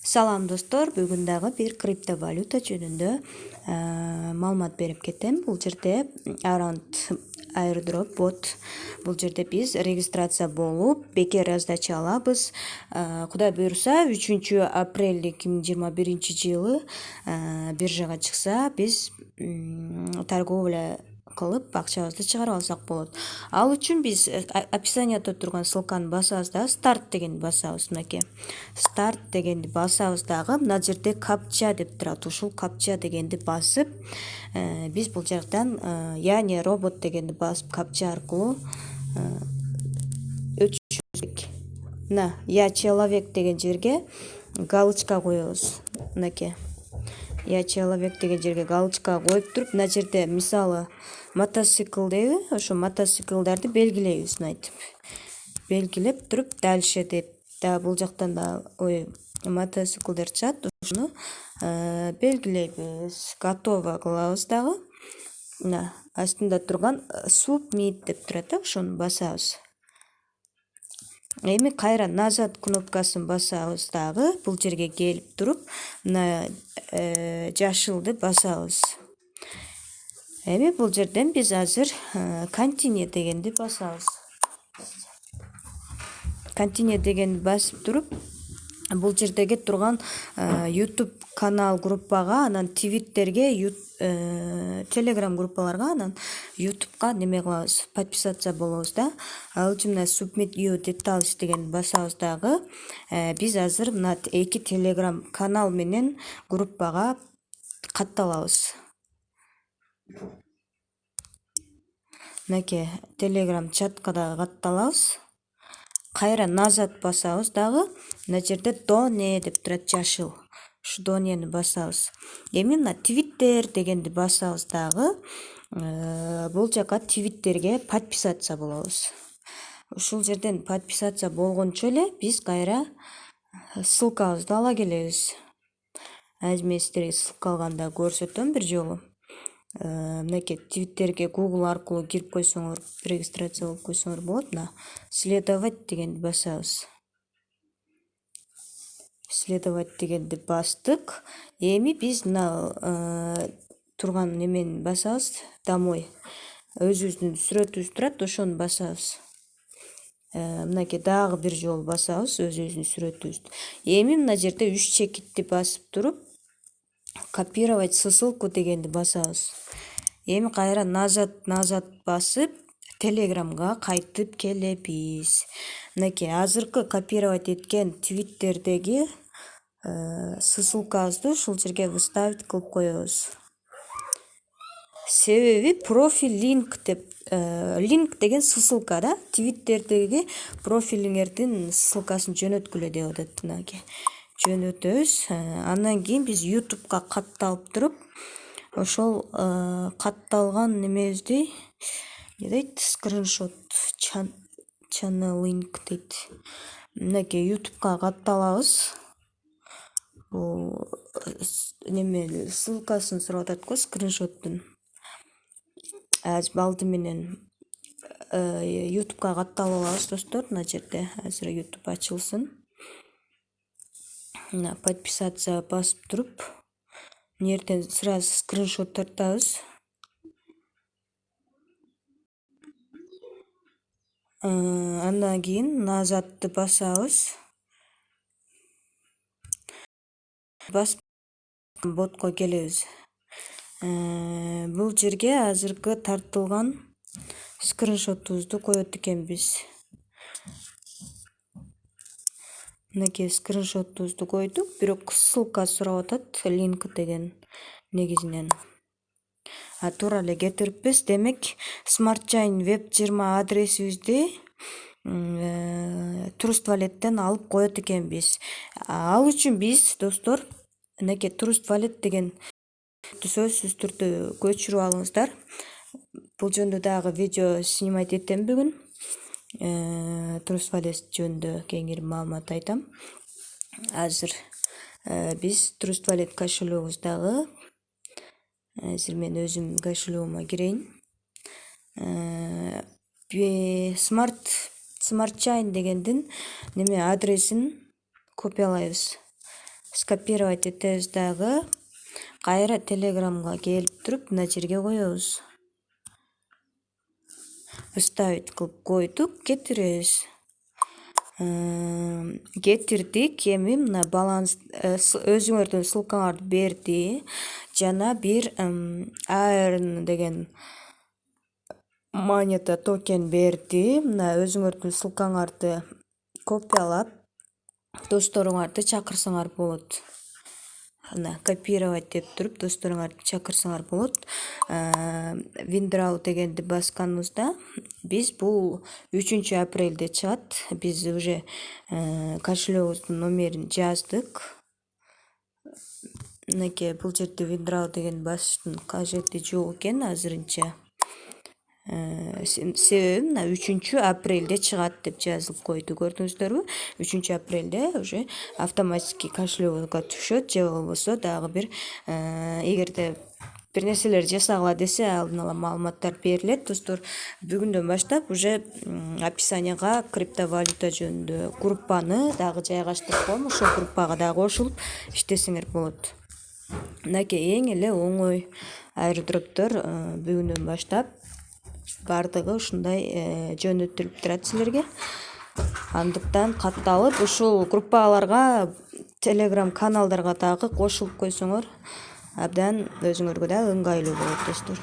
Салам достор, бүгүн дагы бир криптовалюта жөнүндө маалымат берип кетем. Бул жерде Around airdrop bot. Бул жерде биз регистрация болуп, бекер раздача алабыз. Кудай буюрса, 3-апрель 2021 биржага чыкса, биз торговля кылып акчабызды чыгарып алсак болот. Ал үчүн биз описанието турган ссылканы басабыз да старт дегенди басабыз. Мынакей старт дегенди басабыз дагы мына жерде капча деп турат. Ушул капча дегенди басып биз бул жактан яне робот дегенди басып капча аркылуу өтүшүбүз керек. Мына я человек деген жерге галочка коебуз. Мынакей я человек деген жерге галочка коюп туруп, мына жерде мисалы мотоцикл дейби, ошо мотоциклдарды белгилейбиз. Мынтип белгилеп туруп дальше деп да бул жактан да мотоциклдер чыгат, ошону белгилейбиз. Готово кылабыз дагы. Мына астында турган submit деп турат, ошону басабыз. Эми кайра назад кнопкасын басабыз дагы, бул жерге келип туруп, мына жашылды басабыз. Эми бул жерден биз азыр continue дегенди басабыз. Continue дегенди басып туруп, бул жердеги турган YouTube канал группага, анан Twitterге, Telegram группаларга, анан YouTubeга неме кылабыз, подписаться болобуз да. Ал үчүн мына submit your details дегенди басабыз дагы. Биз азыр мына 2 Telegram канал менен группага катталабыз. Мынакей Telegram чатка дагы катталабыз. Кайра назад басабыз дагы. Мына жерде доне деп турат, жашыл. Ушу донени басабыз. Эми мына Twitter дегенди басабыз дагы. Бул жака Twitterге подписаться болобуз. Ушул жерден подписаться болгончо эле биз кайра ссылкабызды ала келебиз. Азыр мен сиздерге ссылка алганда көрсөтөм бир жолу. Мынакей Twitterге Google аркылуу кирип койсоңор, регистрация болуп койсоңор болот. Мына следовать дегенди басабыз. Следовать дегенди бастык. Эми биз мына турган немени басабыз, домой. Өзүбүздүн сүрөтүбүз турат, ошону басабыз. Мынакей дагы бир жолу басабыз өзүбүздүн сүрөтүбүздү. Эми мына жерде 3 чекитти басып туруп, копировать ссылку дегенди басабыз. Эми кайра назад басып, Телеграмга кайтып келебиз. Мынакей азыркы копировать эткен Twitterдеги ссылкабызды ушул жерге выставить кылып коебуз. Себеби профиль линк деп, линк деген ссылка да, Twitterдеги профилиңердин ссылкасын жөнөткүлө деп атат. Мынакей жөнөтөбүз. Андан кийин биз YouTubeга катталып туруп, ошол катталган немебизди не дейт, скриншот, channeling дейт. Мынакей YouTubeга катталабыз. Бул неме ссылкасын сурап атат го, скриншоттун. Азыр балды менен YouTubeга катталып алабыз достор. Мына жерде азыр YouTube ачылсын. Мына подписаться басып туруп, мына жерден сразу скриншот тартабыз. Андан кийин назадты басабыз. Басып ботко келебиз. Бул жерге азыркы тартылган скриншотубузду коет экенбиз. Мынакей скриншотубузду койдук, бирок ссылка сурап атат, линк деген негизинен. Туура эле кетириппиз. Демек, SmartChain Web20 адресибизди Trust Wallet'тен алып коет экенбиз. Ал үчүн биз достор, мынакей Trust Wallet деген сөзсүз түрдө көчүрүп алыңыздар. Бул жөнүндө дагы видео снимать этем бүгүн. Trust Wallet жөнүндө кеңири маалымат айтам. Азыр биз Trust Wallet кошелегибиздагы, азыр мен өзүм кошелегиме кирейин. SmartChain дегендин неме адресин копиялайбыз. скопировать этебиз дагы. Кайра Телеграмга келип туруп мына жерге коебуз. Выставить кылып койдук, кетиребиз. Кетирдик. Эми мына баланс өзүңөрдүн ссылкаңарды берди. Жана бир ARN деген монета токен берди. Мына өзүңөрдүн ссылкаңарды копиялап досторуңарды чакырсаңар болот. Мына копировать деп туруп досторуңарды чакырсаңар болот. Windraw дегенди басканыбызда биз бул 3-апрелде чыгат. Биз уже кошелегибиздин номерин жаздык. Мынакей бул жерде Windraw деген басыштын кажети жок экен азырынча. Себеби мына 3-апрелде чыгат деп жазылып койду, көрдүңүздөрбү? 3-апрелде уже автоматически кошелегибизге түшөт, же болбосо дагы бир эгерде бир нерселер жасагыла десе алдын ала маалыматтар берилет. Достор, бүгүндөн баштап уже описанияга криптовалюта жөнүндө группаны дагы жайгаштырып коем. Ошол группага дагы кошулуп иштесеңер болот. Мынакей эң эле оңой аирдроптор бүгүндөн баштап бардыгы ушундай жөнөтүлүп турат силерге. Андыктан катталып ушул группаларга, Telegram каналдарга дагы кошулуп койсоңор абдан өзүңөргө да ыңгайлуу болот, достор.